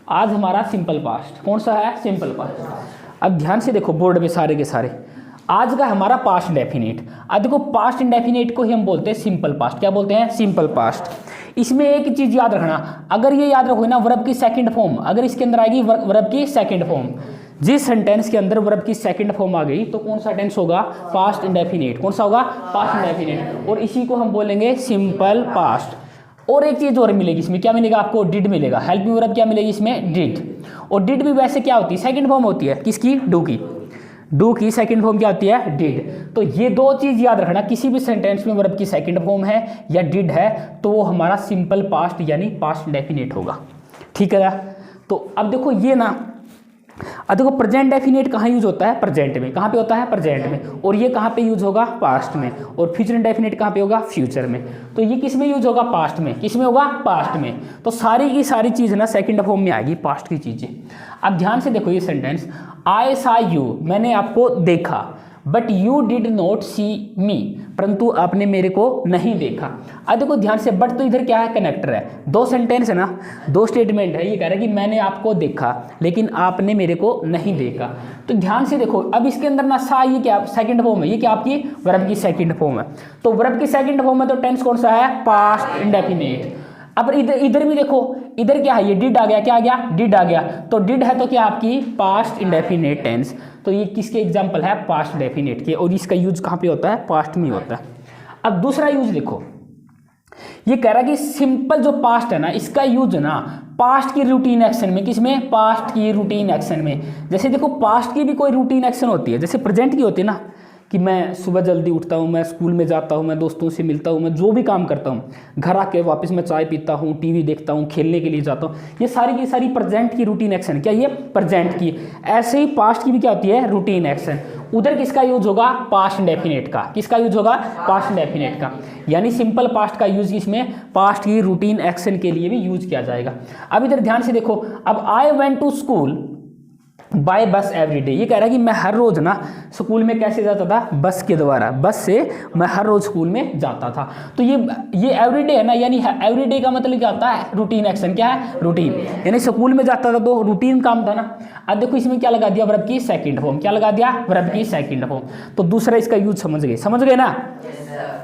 आज हमारा simple past कौन सा है? Simple past. अब ध्यान से देखो बोर्ड में सारे के सारे, आज का हमारा पास्ट इंडेफिनिट। अब देखो पास्ट इंडेफिनिट को ही हम बोलते हैं सिंपल पास्ट। क्या बोलते हैं? Simple past. इसमें एक चीज याद रखना, अगर ये याद रखो ना वर्ब की सेकंड फॉर्म, अगर इसके अंदर आएगी वर्ब की सेकंड फॉर्म, जिस सेंटेंस के अंदर वर्ब की सेकंड फॉर्म आ गई तो कौन सा टेंस होगा? Past indefinite. कौन सा होगा? Past indefinite. और इसी को हम बोलेंगे सिंपल पास्ट। और एक चीज और मिलेगी इसमें, क्या मिलेगा आपको? डिड मिलेगा। हेल्पिंग वर्ब क्या मिलेगी इसमें? डिड। और डिड भी वैसे क्या होती है? सेकंड फॉर्म होती है। किसकी? डू की। डू की सेकंड फॉर्म क्या होती है? डिड। तो ये दो चीज याद रखना, किसी भी सेंटेंस में वर्ब की सेकंड फॉर्म है या डिड है तो वो हमारा सिंपल पास्ट यानी पास्ट इंडेफिनिट होगा। ठीक है। तो अब देखो ये ना, अब देखो प्रेजेंट डेफिनेट कहाँ यूज होता है? प्रेजेंट में। कहाँ पे होता है? प्रेजेंट में। और ये कहाँ पे यूज होगा? पास्ट में। और फ्यूचर इंडेफिनेट कहाँ पे होगा? फ्यूचर में। तो ये किस में यूज होगा? पास्ट में। किस में होगा? पास्ट में। तो सारी की सारी चीज ना सेकंड फॉर्म में आएगी, पास्ट की चीजें। अब ध्यान से देखो ये सेंटेंस, आई सा यू, मैंने आपको देखा, बट यू डिड नॉट सी मी, परंतु आपने मेरे को नहीं देखा। अब देखो ध्यान से, बट तो इधर क्या है? कनेक्टर है। दो सेंटेंस है ना, दो स्टेटमेंट है। ये कह रहा है कि मैंने आपको देखा लेकिन आपने मेरे को नहीं देखा। तो ध्यान से देखो, अब इसके अंदर ना सा, ये क्या? सेकंड फॉर्म है। ये क्या आपकी? वर्ब की सेकंड फॉर्म है। तो वर्ब की सेकंड फॉर्म है तो टेंस कौन सा है? Past indefinite. अब इधर भी देखो, इधर क्या है? ये डिड आ गया। क्या आ गया? डिड आ गया। तो डिड है तो क्या आपकी? Past indefinite tense. तो ये किसके एग्जांपल है? पास्ट इंडेफिनिट के। और इसका यूज कहाँ पे होता है? पास्ट में होता है। अब दूसरा यूज देखो, ये कह रहा है कि सिंपल जो पास्ट है ना, इसका यूज ना पास्ट की रूटीन एक्शन में। किसमें? पास्ट की रूटीन एक्शन में। जैसे देखो पास्ट की भी कोई रूटीन एक्शन होती है, जैसे प्रेजेंट की होती है ना, कि मैं सुबह जल्दी उठता हूँ, मैं स्कूल में जाता हूँ, मैं दोस्तों से मिलता हूँ, मैं जो भी काम करता हूँ, घर आके वापस मैं चाय पीता हूँ, टीवी देखता हूँ, खेलने के लिए जाता हूँ, ये सारी की सारी प्रेजेंट की रूटीन एक्शन। क्या ये? प्रेजेंट की। ऐसे ही पास्ट की भी क्या होती है? Routine action. उधर किसका यूज होगा? पास्ट इंडेफिनिट का। किसका यूज होगा? पास्ट इंडेफिनिट का। यानी सिंपल पास्ट का यूज इसमें पास्ट की रूटीन एक्शन के लिए भी यूज किया जाएगा। अब इधर ध्यान से देखो, अब I went to school by bus every day. ये कह रहा है कि मैं हर रोज ना स्कूल में कैसे जाता था? बस के द्वारा। बस से मैं हर रोज स्कूल में जाता था। तो ये एवरी डे है ना, यानी एवरी डे का मतलब क्या होता है? Routine action. क्या है? रूटीन। यानी स्कूल में जाता था तो रूटीन काम था ना। अब देखो इसमें क्या लगा दिया? वर्ब की सेकंड फॉर्म। क्या लगा दिया? वर्ब की सेकंड फॉर्म। तो दूसरा इसका यूज समझ गए? समझ गए ना?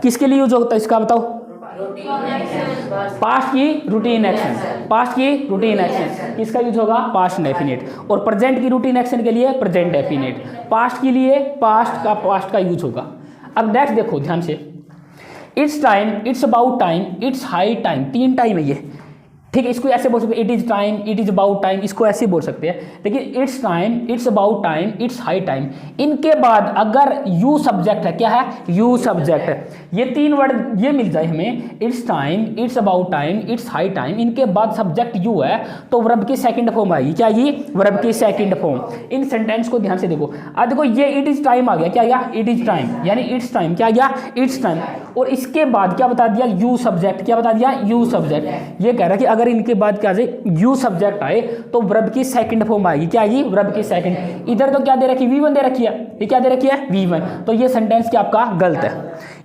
किसके लिए यूज होता है इसका बताओ? पास्ट की रूटीन एक्शन। पास्ट की रूटीन एक्शन किसका यूज होगा? Past indefinite. और प्रेजेंट की रूटीन एक्शन के लिए प्रेजेंट डेफिनिट। पास्ट के लिए पास्ट का यूज होगा। अब नेक्स्ट देखो ध्यान से, it's time, it's about time, it's high time. तीन टाइम है ये। ठीक है, इसको ऐसे बोल सकते हैं, it is time, it is about time, इसको ऐसे बोल सकते हैं। लेकिन it's time, it's about time, it's high time, इनके बाद अगर यू सब्जेक्ट है, क्या है? यू सब्जेक्ट है। ये तीन वर्ड ये मिल जाए हमें, it's time, it's about time, it's high time, इनके बाद सब्जेक्ट यू है तो वर्ब की सेकंड फॉर्म आएगी। क्या आएगी? वर्ब की सेकंड फॉर्म। इन सेंटेंस को ध्यान से देखो। अब देखो ये इट इज टाइम आ गया। क्या आ गया? इट इज टाइम, यानी इट्स टाइम। क्या आ गया? It's time. और इसके बाद क्या बता दिया? You subject. क्या बता दिया? You subject. ये कह रहा है कि अगर इनके बाद क्या आ जाए? यू सब्जेक्ट आए तो वर्ब की सेकंड फॉर्म आएगी। क्या आएगी? वर्ब की सेकंड। इधर तो क्या दे रखी? V1 दे रखी है। ये क्या दे रखी है? V1। तो ये सेंटेंस क्या आपका गलत है?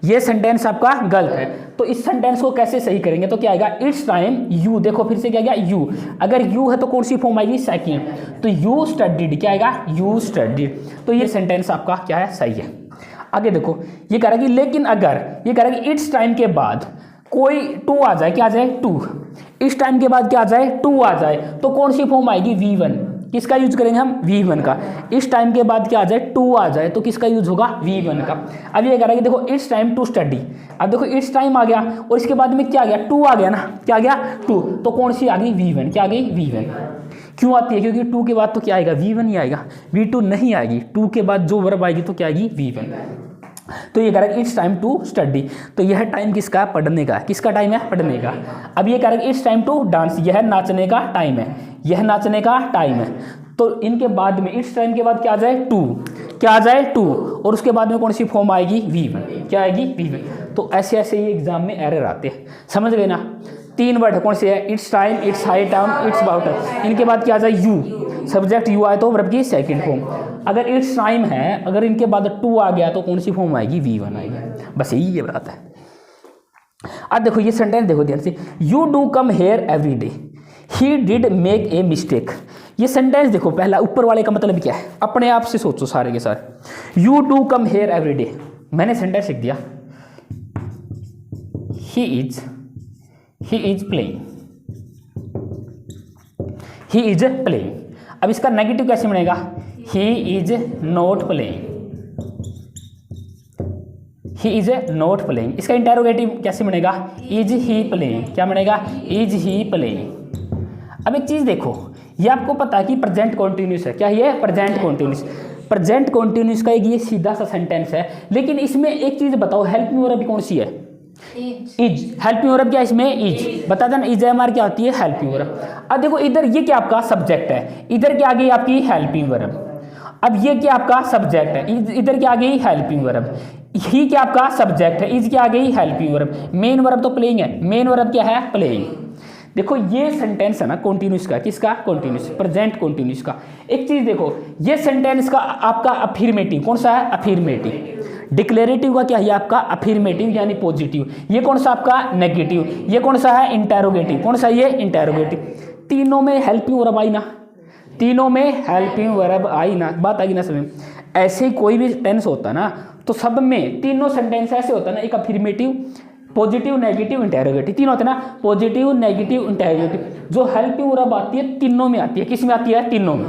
ये सेंटेंस आपका गलत है। तो इस सेंटेंस को कैसे सही करेंगे? तो क्या आएगा? It's time you. देखो फिर से क्या गया? यू। अगर यू है तो कौन सी फॉर्म आएगी? सेकंड। तो यू स्टडीड। क्या आएगा? You studied. तो ये सेंटेंस आपका क्या है? सही है। आगे देखो, ये कह रहा है कि लेकिन अगर, ये कह रहा है कि इट्स टाइम के बाद कोई टू आ जाए। क्या आ जाए? टू। इस टाइम के बाद क्या आ जाए? टू आ जाए तो कौन सी फॉर्म आएगी? V1। किसका यूज करेंगे हम? V1 का। इस टाइम के बाद क्या आ जाए? टू आ जाए तो किसका यूज होगा? V1 का। अब ये कह रहा है कि देखो इट्स टाइम टू स्टडी। अब देखो इट्स टाइम आ गया और इसके बाद में क्या आ गया? टू आ गया ना। क्या आ गया? टू। तो कौन सी आ गई? V1। क्या आ गई? V1। क्यों आती है? क्योंकि टू के बाद तो क्या आएगा? V1 ही आएगा, V2 नहीं आएगी। टू के बाद जो वर्ब आएगी तो क्या आएगी? V1। तो ये कह रहा है इट्स टाइम टू स्टडी। तो यह टाइम किसका? पढ़ने का। किसका टाइम है? पढ़ने का। अब ये कह रहा है इट्स टाइम टू डांस। यह नाचने का टाइम है। यह नाचने का टाइम है। तो इनके बाद में इट्स टाइम के बाद क्या आ जाए? टू। क्या आ जाए? टू। और उसके बाद में कौन सी फॉर्म आएगी? V1। क्या आएगी? V1। तो ऐसे ऐसे ये एग्जाम में एरर आते हैं। समझ गए ना? तीन वर्ड कौन से है? It's time, it's high time, it's about time. इनके बाद क्या आ जाए? यू। सब्जेक्ट यू आए तो वर्ब की सेकंड फॉर्म। अगर इट्स टाइम है, अगर इनके बाद टू आ गया तो कौन सी फॉर्म आएगी? V1 आएगी। बस यही ये बात है। अब देखो ये सेंटेंस देखो ध्यान से, you do come here every day. He did make a mistake. ये सेंटेंस देखो, पहला ऊपर वाले का मतलब क्या है, अपने आप से सोचो सारे के सारे। You do come here every day, मैंने सेंटेंस लिख दिया he is playing, he is playing. अब इसका नेगेटिव कैसे बनेगा, he is not playing, he is not playing. इसका इंटेरोगेटिव कैसे बनेगा, इज ही प्लेइंग, क्या बनेगा, इज ही प्लेइंग। अब एक चीज देखो, ये आपको पता है कि प्रेजेंट कॉन्टिन्यूस है, क्या ये प्रेजेंट कॉन्टिन्यूस, प्रेजेंट कॉन्टिन्यूस का एक ये सीधा सा सेंटेंस है। लेकिन इसमें एक चीज बताओ, हेल्प मी वर्ब कौन सी है, इज। हेल्प मी वर्ब क्या इसमें, इज। बता देना इज एमआर क्या होती है, हेल्प मी वर्ब। अब देखो इधर ये क्या आपका सब्जेक्ट है, इधर क्या आ गई आपकी हेल्पिंग वर्ब। अब ये क्या आपका सब्जेक्ट है, इधर क्या आ गई हेल्पिंग वर्ब। ही क्या आपका सब्जेक्ट है, इज क्या आ गई हेल्पिंग वर्ब। मेन वर्ब तो प्लेइंग है, मेन वर्ब क्या है, प्लेइंग। देखो ये सेंटेंस है ना कॉन्टिन्यूस का, किसका, कॉन्टिन्यूस, प्रेजेंट कॉन्टिन्यूस का। एक चीज देखो, ये सेंटेंस का आपका अफर्मेटिव कौन सा है, अफर्मेटिव। डिक्लेरेटिव का क्या है आपका, अफर्मेटिव यानी पॉजिटिव। ये कौन सा आपका, नेगेटिव। ये कौन सा है, इंटेरोगेटिव। कौन सा ये, इंटेरोगेटिव। तीनों में हेल्पिंग वर्ब आई ना, तीनों में हेल्पिंग वर्ब आई ना, बात आई ना समझ में। ऐसे कोई भी टेंस होता ना तो सब में तीनों सेंटेंस ऐसे होता ना, एक अफर्मेटिव, पॉजिटिव, नेगेटिव, इंटेरोगेटिव, तीन होते हैं ना, पॉजिटिव, नेगेटिव, इंटेरोगेटिव। जो हेल्पिंग वर्ब आती है तीनों में आती है, किस में आती है, तीनों में।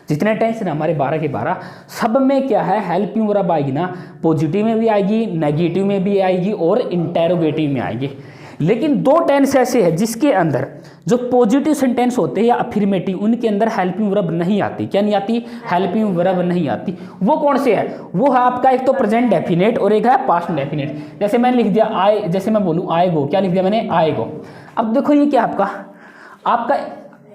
जितने टेंस हैं हमारे 12 के 12, सब में क्या है, हेल्पिंग वर्ब आएगी ना, पॉजिटिव में भी आएगी, नेगेटिव में भी आएगी और इंटेरोगेटिव में आएगी। लेकिन दो टेंस ऐसे हैं जिसके अंदर जो पॉजिटिव सेंटेंस होते हैं या अफर्मेटिव, उनके अंदर हेल्पिंग वर्ब नहीं आती। क्या नहीं आती, हेल्पिंग वर्ब नहीं आती। वो कौन से है, वो है आपका एक तो प्रेजेंट डेफिनेट और एक है पास्ट डेफिनेट। जैसे मैंने लिख दिया आई, जैसे मैं बोलूँ आई गो, क्या लिख दिया मैंने, आई गो। अब देखो ये क्या आपका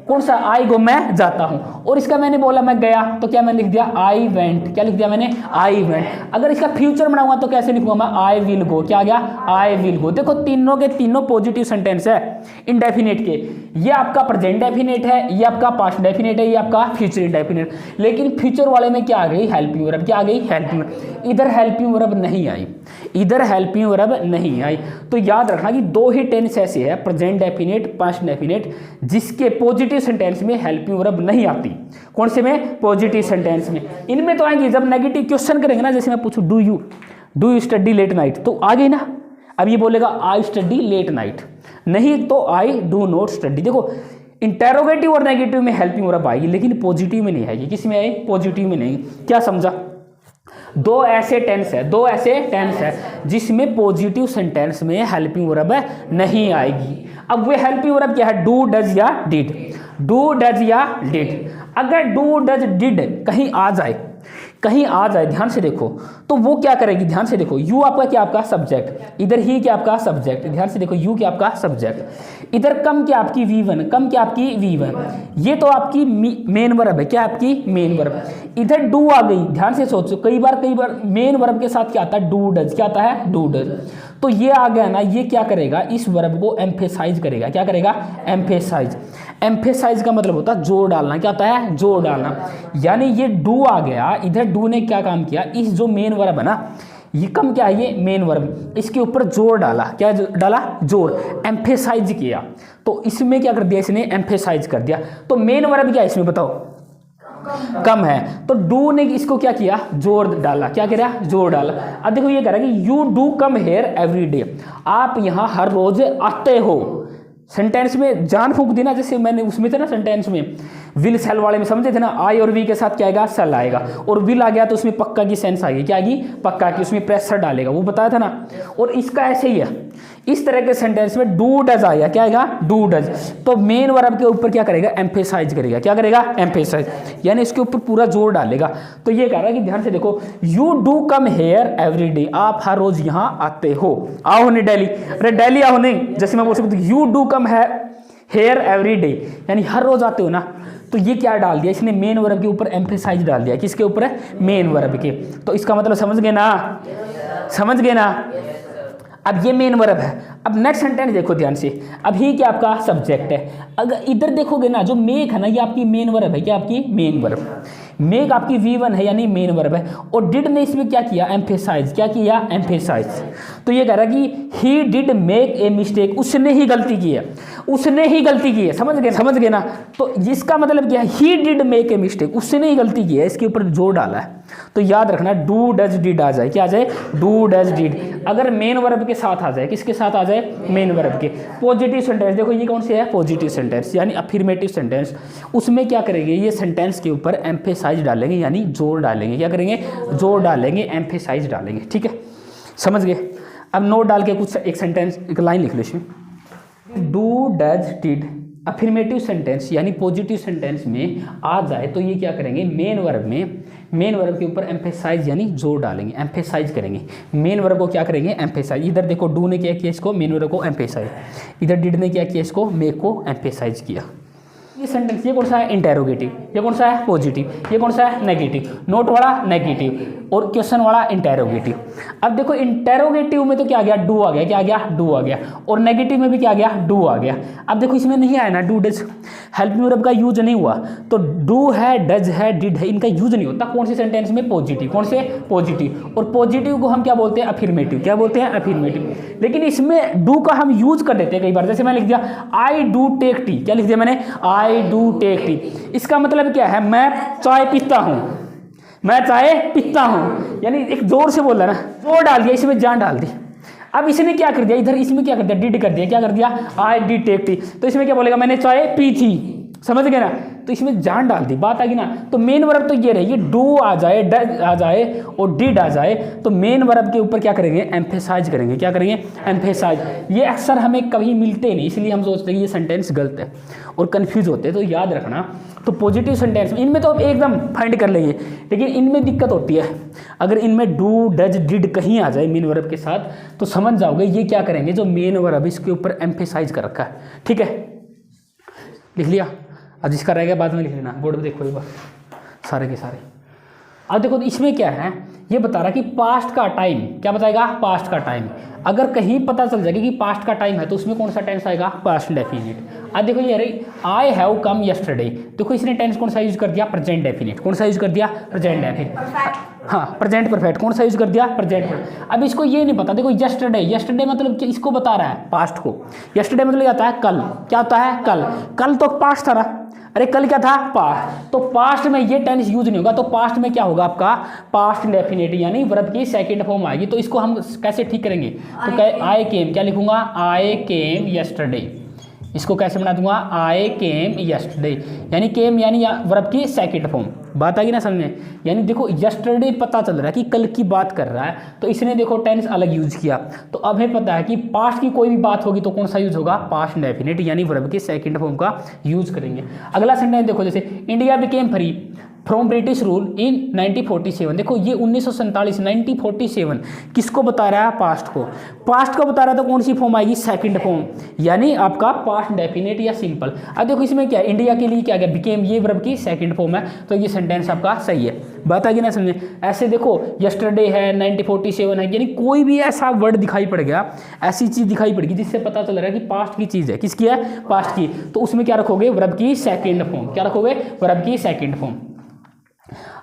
कौन सा, आई गो मैं जाता हूं, और इसका मैंने बोला मैं गया, तो क्या मैंने लिख दिया आई वेंट, क्या लिख दिया मैंने, आई वेंट। अगर इसका फ्यूचर बनाऊंगा तो कैसे लिखूंगा मैं, आई विल गो, क्या आ गया, आई विल गो। देखो तीनों के तीनों पॉजिटिव सेंटेंस है इंडेफिनेट के। ये आपका प्रेजेंट डेफिनेट है, ये आपका पास्ट डेफिनेट है, ये आपका फ्यूचर इंडेफिनेट। लेकिन फ्यूचर वाले में क्या आ गई, हेल्पिंग वर्ब, क्या आ गई, हेल्पिंग वर्ब। इधर हेल्पिंग वर्ब नहीं आई, इधर हेल्पिंग वर्ब नहीं आई। तो याद रखना कि दो ही टेंस ऐसे है, प्रेजेंट डेफिनेट, पास्ट डेफिनेट, जिसके पॉजिटिव सेंटेंस में हेल्पिंग वर्ब नहीं आती। कौन से में, पॉजिटिव सेंटेंस में। इनमें तो आएंगी जब नेगेटिव क्वेश्चन करेंगे ना, जैसे मैं पूछूं do you study late night, तो आ गई ना। अब ये बोलेगा आई स्टडी लेट नाइट, नहीं तो आई डू नॉट स्टडी। देखो इंटेरोगेटिव और नेगेटिव में हेल्पिंग वर्ब आएगी, लेकिन पॉजिटिव में नहीं आएगी। किस में आएगी, पॉजिटिव में नहीं। क्या समझा, दो ऐसे टेंस है जिसमें पॉजिटिव सेंटेंस में हेल्पिंग वर्ब नहीं आएगी। अब वे हेल्पिंग वर्ब क्या है, डू, डज या डिड, डू, डज या डिड। अगर डू, डज, डिड कहीं आ जाए ध्यान से देखो, तो वो क्या करेगी, ध्यान से देखो। यू आपका क्या, आपका सब्जेक्ट, इधर ही क्या आपका सब्जेक्ट, ध्यान से देखो, यू क्या आपका सब्जेक्ट, इधर कम क्या आपकी V1, कम क्या आपकी V1, ये तो आपकी मेन वर्ब है, क्या आपकी मेन वर्ब। इधर डू आ गई, ध्यान से सोचो, कई बार मेन वर्ब के साथ क्या आता है, डू डज, क्या आता है, डू डज। तो ये आ गया ना, ये क्या करेगा, इस वर्ब को एम्फेसाइज करेगा। क्या करेगा, एम्फेसाइज। एम्फेसाइज का मतलब होता है जोर डालना, क्या होता है, जोर डालना। यानी ये डू आ गया, इधर डू ने क्या काम किया, इस जो मेन वर्ब है ना, ये कम क्या है, ये मेन वर्ब, इसके ऊपर जोर डाला, क्या डाला, जोर, एम्फेसाइज किया। तो इसमें क्या कर दिया, इसने एम्फेसाइज कर दिया। तो मेन वर्ब क्या है इसमें बताओ, कम है, तो डू ने इसको क्या किया, जोर डाला, क्या कह रहा, जोर डाला। अब देखो ये कह रहा है कि you do come here every day, आप यहाँ हर रोज आते हो। सेंटेंस में जान फूंक दी ना, जैसे मैंने उसमें थे ना सेंटेंस में विल सेल वाले में समझे थे ना, आई और वी के साथ क्या आएगा, सेल आएगा, और विल आ गया तो उसमें पक्का की सेंस आएगी, क्या आएगी, पक्का की, उसमें प्रेशर डालेगा, वो बताया था ना। और इसका ऐसे ही है, इस तरह के सेंटेंस में डू डज आएगा, क्या आएगा, डू डज। तो मेन वर्ब के ऊपर क्या करेगा, एम्फेसाइज करेगा, क्या करेगा, एम्फेसाइज, यानी इसके ऊपर पूरा जोर डालेगा। तो ये कह रहा है कि ध्यान से देखो, you do come here every day, आप हर रोज यहाँ आते हो। आओ नहीं डेली, अरे डेली आओ नहीं, जैसे मैं बोल सकता हूँ you do come here every day, यानी हर रोज आते हो ना। तो ये क्या डाल दिया इसने, मेन वर्ब के ऊपर एम्फेसाइज डाल दिया, किसके ऊपर है, मेन वर्ब के। तो इसका मतलब समझ गए ना, समझ गए ना। अब ये मेन वर्ब है। अब नेक्स्ट सेंटेंस देखो ध्यान से, अब ही क्या आपका सब्जेक्ट है। अगर इधर देखोगे ना, जो मेक है ना, ये आपकी मेन वर्ब है, क्या आपकी मेन वर्ब, मेक आपकी V1 है यानी मेन वर्ब है। और डिड ने इसमें क्या किया, एम्फेसाइज, क्या किया, एम्फेसाइज। तो ये कह रहा है कि he did make a mistake, उसने ही गलती की है। उसने ही गलती की है, समझ गए ना। तो इसका मतलब क्या है, he did make a mistake, उसने ही गलती की है, इसके ऊपर जोर डाला है। तो याद रखना डू डज डिड आ जाए, क्या आ जाए, डू डज डिड। अगर मेन वर्ब के साथ आ जाए, किसके साथ आ जाए, मेन वर्ब के। पॉजिटिव सेंटेंस, देखो ये कौन सी है, पॉजिटिव सेंटेंस यानी अफर्मेटिव सेंटेंस। उसमें क्या करेंगे, ये सेंटेंस के ऊपर एम्फेसाइज डालेंगे यानी जोर डालेंगे। क्या करेंगे, जोर डालेंगे, एम्फेसाइज डालेंगे। ठीक है, समझ गए। अब नोट डाल के कुछ एक सेंटेंस, एक लाइन लिख लो इसमें। Do does did affirmative sentence यानी पॉजिटिव सेंटेंस में आ जाए तो ये क्या करेंगे, मेन वर्ब में, मेन वर्ब के ऊपर एम्फेसाइज यानी जोर डालेंगे, एम्फेसाइज करेंगे। मेन वर्ब को क्या करेंगे, एम्फेसाइज। इधर देखो डू ने क्या किया इसको, मेन वर्ब को एम्फेसाइज। इधर डिड ने क्या किया इसको, मेक को एम्फेसाइज किया। ये सेंटेंस, ये कौन सा है, इंटेरोगेटिव, ये कौन सा है, पॉजिटिव, ये कौन सा है, नेगेटिव। नोट वाला नेगेटिव और क्वेश्चन वाला इंटेरोगेटिव। अब देखो इंटेरोगेटिव में तो क्या आ गया, डू आ गया, क्या आ गया, डू आ गया। और नेगेटिव में भी क्या आ गया, डू आ गया। अब देखो इसमें नहीं आया ना do does, help me verb का यूज नहीं हुआ, तो डू है, डज है, डिड है, इनका यूज नहीं होता। कौन सी सेंटेंस में, पॉजिटिव। कौन से, पॉजिटिव। और पॉजिटिव को हम क्या बोलते हैं, अफर्मेटिव। क्या बोलते हैं, अफर्मेटिव। लेकिन इसमें डू का हम यूज कर देते हैं कई बार। जैसे मैं लिख दिया आई डू टेक टी, क्या लिख दिया मैंने, आई डू टेक टी। इसका मतलब क्या है, मैं चाय पीता हूं, मैं चाय पीता हूं, यानी एक जोर से बोल रहा ना, जोर डाल दिया, इसमें जान डाल दी। अब इसने क्या कर दिया, इधर इसमें क्या कर दिया, डिड कर दिया। क्या कर दिया, आई डिड टेक टी। तो इसमें क्या बोलेगा, मैंने चाय पी थी, समझ गए ना। तो इसमें जान डाल दी, बात आ गई ना। तो मेन वर्ब तो ये रही, ये डू आ जाए, डज आ जाए और डिड आ जाए, तो मेन वर्ब के ऊपर क्या करेंगे, एम्फेसाइज करेंगे। क्या करेंगे, एम्फेसाइज। ये अक्सर हमें कभी मिलते नहीं, इसलिए हम सोचते हैं कि ये सेंटेंस गलत है और कंफ्यूज होते हैं। तो याद रखना, तो पॉजिटिव सेंटेंस इनमें तो एकदम फाइंड कर लेंगे, लेकिन इनमें दिक्कत होती है। अगर इनमें डू डज डिड कहीं आ जाए मेन वर्ब के साथ, तो समझ जाओगे ये क्या करेंगे, जो मेन वर्ब इसके ऊपर एम्फेसाइज कर रखा है। ठीक है, लिख लिया। अब जिसका रहेगा बाद में लिख लेना, बोर्ड में देखो एक बार सारे के सारे। अब देखो इसमें क्या है, ये बता रहा कि पास्ट का टाइम, क्या बताएगा, पास्ट का टाइम। अगर कहीं पता चल जाएगा कि पास्ट का टाइम है तो उसमें कौन सा टेंस आएगा, पास्ट डेफिनिट। अब देखो ये रही आई हैव कम यस्टरडे, देखो इसने टेंस कौन सा यूज कर दिया, प्रेजेंट डेफिनिट। कौन सा यूज कर दिया, प्रेजेंट डेफिनिट। हाँ, प्रेजेंट परफेक्ट। कौन सा यूज कर दिया, प्रेजेंट परफेक्ट। अब इसको ये नहीं पता, देखो यस्टरडे, यस्टरडे मतलब कि इसको बता रहा है पास्ट को। यस्टरडे मतलब क्या होता है, कल। क्या होता है, कल। कल तो पास्ट था ना, अरे कल क्या था, पास्ट। तो पास्ट में ये टेंस यूज नहीं होगा, तो पास्ट में क्या होगा आपका, पास्ट डेफिनेट यानी वर्ब की सेकंड फॉर्म आएगी। तो इसको हम कैसे ठीक करेंगे, तो आई केम, क्या लिखूंगा, आई केम यस्टरडे। इसको कैसे बना दूंगा, आई केम यस्टरडे, यानी केम यानी वर्ब की सेकंड फॉर्म। बात आ गई ना समझ में। यानी देखो यस्टरडे पता चल रहा है कि कल की बात कर रहा है, तो इसने देखो टेंस अलग यूज किया। तो अब हमें पता है कि पास्ट की कोई भी बात होगी तो कौन सा यूज होगा, पास्ट डेफिनेट यानी वर्ब की सेकंड फॉर्म का यूज करेंगे। अगला सेंटेंस देखो, जैसे India became free from British rule in 1947। देखो ये 1947 1947 किसको बता रहा है, पास्ट को। पास्ट को बता रहा है तो कौन सी फॉर्म आएगी, सेकंड फॉर्म यानी आपका पास्ट डेफिनेट या सिंपल। अब देखो इसमें क्या, इंडिया के लिए क्या गया, बिकेम, ये वर्ब की सेकंड फॉर्म है, तो ये सेंटेंस आपका सही है। बात आ गई ना समझे। ऐसे देखो यस्टरडे है, 1947 है, यानी कोई भी ऐसा वर्ड दिखाई पड़ गया, ऐसी चीज दिखाई पड़ेगी जिससे पता चल रहा है कि पास्ट की चीज है। किसकी है, पास्ट की। तो उसमें क्या रखोगे, वर्ब की सेकंड फॉर्म। क्या रखोगे, वर्ब की सेकंड फॉर्म।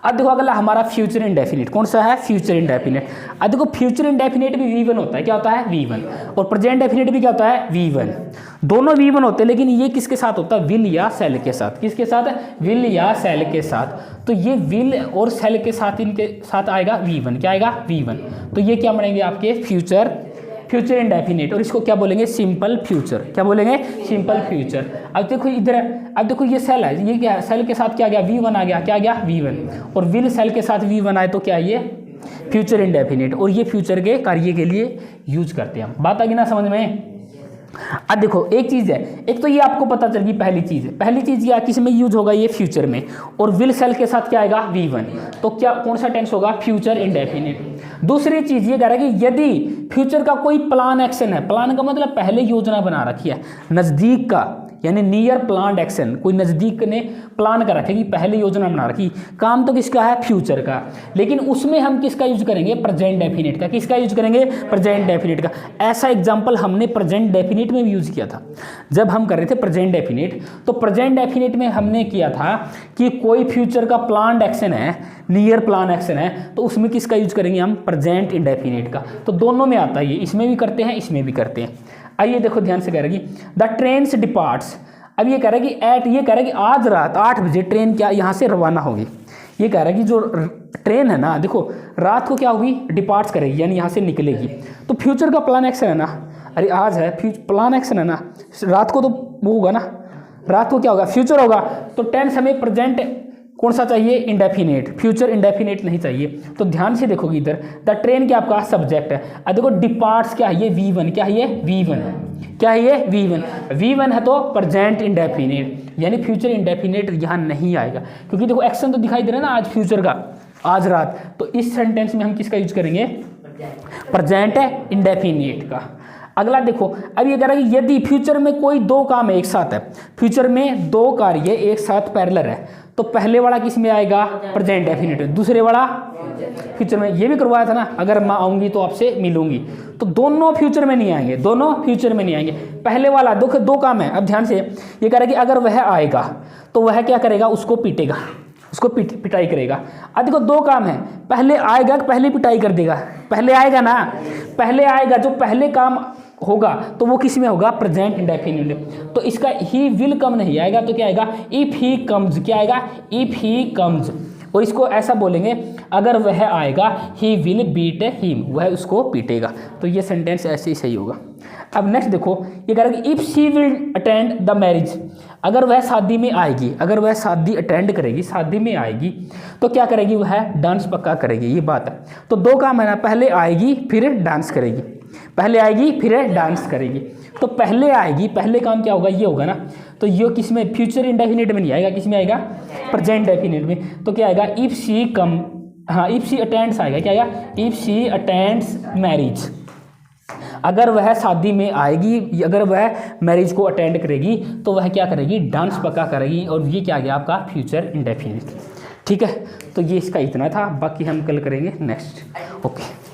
अब देखो अगला हमारा फ्यूचर इंडेफिनिट। कौन सा है, फ्यूचर इंडेफिनिट। अब देखो फ्यूचर इंडेफिनिट भी V1 होता है। क्या होता है, V1। और प्रेजेंट डेफिनिट भी क्या होता है, V1। दोनों V1 होते हैं, लेकिन ये किसके साथ होता है, विल या सेल के साथ। किसके साथ, विल या सेल के साथ। तो ये विल और सेल के साथ, इनके साथ आएगा V1। क्या आएगा, V1। तो ये क्या बनेंगे आपके फ्यूचर, फ्यूचर इंडेफिनिट। और इसको क्या बोलेंगे, सिंपल फ्यूचर। क्या बोलेंगे, सिंपल फ्यूचर। अब देखो इधर, अब देखो ये सेल है, ये क्या है, सेल के साथ क्या गया, V1 आ गया। क्या आ गया, V1। और विल सेल के साथ V1 आए तो क्या है, ये फ्यूचर इंडेफिनिट। और ये फ्यूचर के कार्य के लिए यूज करते हैं हम। बात आ गई ना समझ में। अब देखो एक चीज है, एक तो ये आपको पता चल गई पहली चीज है, पहली चीज क्या किस में यूज होगा, ये फ्यूचर में। और विल सेल के साथ क्या आएगा, V1। तो क्या कौन सा टेंस होगा, फ्यूचर इंडेफिनिट। दूसरी चीज ये कह रहा है कि यदि फ्यूचर का कोई प्लान एक्शन है, प्लान का मतलब पहले योजना बना रखी है, नजदीक का यानी नियर प्लान्ड एक्शन, कोई नजदीक ने प्लान कर रखे कि पहले योजना बना रखी, काम तो किसका है, फ्यूचर का, लेकिन उसमें हम किसका यूज करेंगे, प्रेजेंट डेफिनिट का। किसका यूज करेंगे, प्रेजेंट डेफिनिट का। ऐसा एग्जांपल हमने प्रेजेंट डेफिनिट में भी यूज किया था। जब हम कर रहे थे प्रेजेंट डेफिनिट, तो प्रेजेंट डेफिनिट में हमने किया था कि कोई फ्यूचर का प्लान्ड एक्शन है, नियर प्लान एक्शन है, तो उसमें किसका यूज करेंगे हम, प्रेजेंट इंडेफिनिट का। तो दोनों में आता है ये, इसमें भी करते हैं, इसमें भी करते हैं। आइए देखो ध्यान से कह रहा है कि द ट्रेन्स डिपार्ट्स। अब ये कह रहा है कि ये कह रहा है कि आज रात 8 बजे ट्रेन क्या यहाँ से रवाना होगी। ये कह रहा है कि जो ट्रेन है ना, देखो रात को क्या होगी, डिपार्ट्स करेगी, यानी यहाँ से निकलेगी। तो फ्यूचर का प्लान एक्शन है ना, अरे आज है, प्लान एक्शन है ना, रात को तो वो होगा ना, रात को क्या होगा, फ्यूचर होगा। तो टेंस हमें प्रेजेंट कौन सा चाहिए, इंडेफिनेट, फ्यूचर इंडेफिनेट नहीं चाहिए। तो ध्यान से देखोगे इधर, द ट्रेन क्या आपका सब्जेक्ट है। अब देखो डिपार्ट्स क्या है, ये V1, क्या है ये V1, क्या है ये V1 है तो प्रेजेंट इंडेफिनेट, यानी फ्यूचर इंडेफिनेट यहाँ नहीं आएगा, क्योंकि देखो एक्शन तो दिखाई दे रहा है ना आज फ्यूचर का, आज रात। तो इस सेंटेंस में हम किसका यूज करेंगे, प्रेजेंट इंडेफिनेट का। अगला देखो, अब ये कह रहा है कि यदि फ्यूचर में कोई दो काम एक साथ है, फ्यूचर में दो कार्य एक साथ पैरेलल है, तो पहले वाला किस में आएगा, प्रेजेंट डेफिनेट, दूसरे वाला फ्यूचर में। ये भी करवाया था ना, अगर मैं आऊंगी तो आपसे मिलूंगी, तो दोनों फ्यूचर में नहीं आएंगे, दोनों फ्यूचर में नहीं आएंगे। पहले वाला दो काम है। अब ध्यान से ये कह रहा है कि अगर वह आएगा तो वह क्या करेगा, उसको पीटेगा, उसको पिटाई करेगा। अब देखो दो काम है, पहले आएगा पहले पिटाई कर देगा, पहले आएगा ना, पहले आएगा, जो पहले काम होगा तो वो किस में होगा, प्रेजेंट इंडेफिनिट। तो इसका ही विल कम नहीं आएगा, तो क्या आएगा, इफ ही कम्स, क्या आएगा, इफ ही कम्स। और इसको ऐसा बोलेंगे, अगर वह आएगा, ही विल बीट हिम, वह उसको पीटेगा। तो ये सेंटेंस ऐसे ही सही होगा। अब नेक्स्ट देखो, ये कह रहा है कि if she will attend the marriage, अगर वह शादी में आएगी, अगर वह शादी अटेंड करेगी, शादी में आएगी, तो क्या करेगी, वह डांस पक्का करेगी। ये बात है। तो दो काम है ना, पहले आएगी फिर डांस करेगी, पहले आएगी फिर डांस करेगी। तो पहले आएगी, पहले काम क्या होगा, ये होगा ना। तो ये किस में, फ्यूचर इंडेफिनिट में नहीं आएगा, किस में आएगा, प्रेजेंट डेफिनिट में। तो क्या आएगा, इफ शी कम, हाँ इफ शी अटेंड्स आएगा, क्या आएगा, इफ शी अटेंड्स मैरिज, अगर वह शादी में आएगी, अगर वह मैरिज को अटेंड करेगी, तो वह क्या करेगी, डांस पक्का करेगी। और ये क्या आ गया आपका, फ्यूचर इंडेफिनिट। ठीक है, तो ये इसका इतना था, बाकी हम कल करेंगे नेक्स्ट। ओके।